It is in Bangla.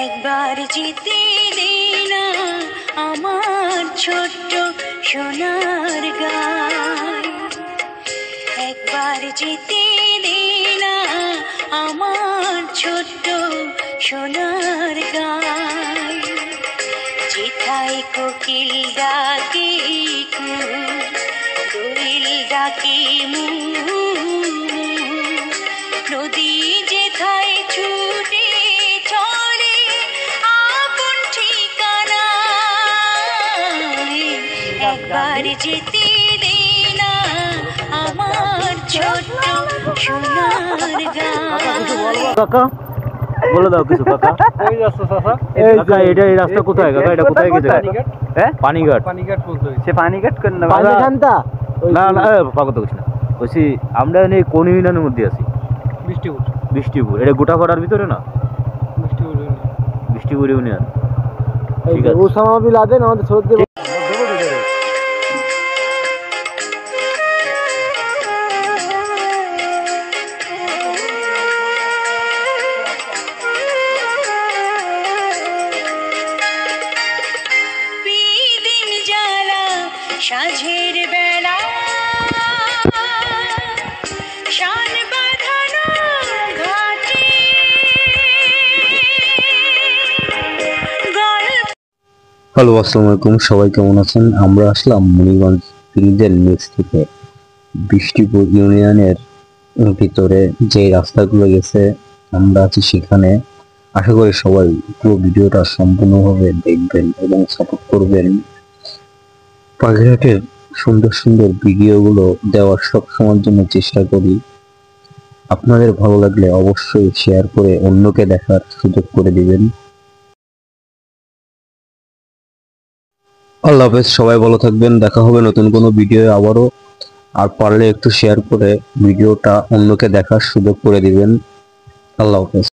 একবার জিতে দে না আমার ছোট্ট সোনার গায়, একবার জিতে দে না আমার ছোট্ট সোনার গায়। যেথায় কোকিল ডাকে দোয়েল ডাকে নদী যেথায় ছুটে চলে আপন ঠিকানায়, একবার যেতে দে না আমার ছোট্ট সোনার গায়। কাকা বলে দাও কিছু কাকা। কই যাচ্ছে চাচা? কাকা এটা এই রাস্তা কোথায় কাকা? এটা কোথায় গেছে? হ্যাঁ পানিঘাট। পানিঘাট বলতে হইছে। সে পানিঘাট কোন না? না না পাগল তো কিছু না, বলছি আমরা এই কোন ইউনিয়নের মধ্যে আছি? বৃষ্টিপুর। বৃষ্টিপুর। এটা গোটাপাড়ার ভিতরে না? বৃষ্টিপুর বৃষ্টিপুর ইউনিয়ন। ঠিক আছে। ওসামা বিন লাদেন আমাদের সৌদি সাঝের বেলা শান বাঁধানো ঘাটে হ্যালো, আসসালামু আলাইকুম। সবাই কেমন আছেন? আমরা আসলাম মুনিগঞ্জ ব্রিজের নিচ থেকে বৃষ্টিপুর ইউনিয়নের ভিতরে যে রাস্তাগুলো গেছে আমরা আছি সেখানে। আশা করি সবাই পুরো ভিডিওটা সম্পূর্ণভাবে দেখবেন এবং সাপোর্ট করবেন। পাখিরহাটের সুন্দর সুন্দর ভিডিওগুলো দেওয়ার সব সময়ের জন্য চেষ্টা করি। আপনাদের ভালো লাগলে অবশ্যই শেয়ার করে অন্যকে দেখার সুযোগ করে দিবেন। আল্লাহ হাফেজ, সবাই ভালো থাকবেন। দেখা হবে নতুন কোনো ভিডিও আবারও। আর পারলে একটু শেয়ার করে ভিডিওটা অন্যকে দেখার সুযোগ করে দিবেন। আল্লাহ হাফেজ।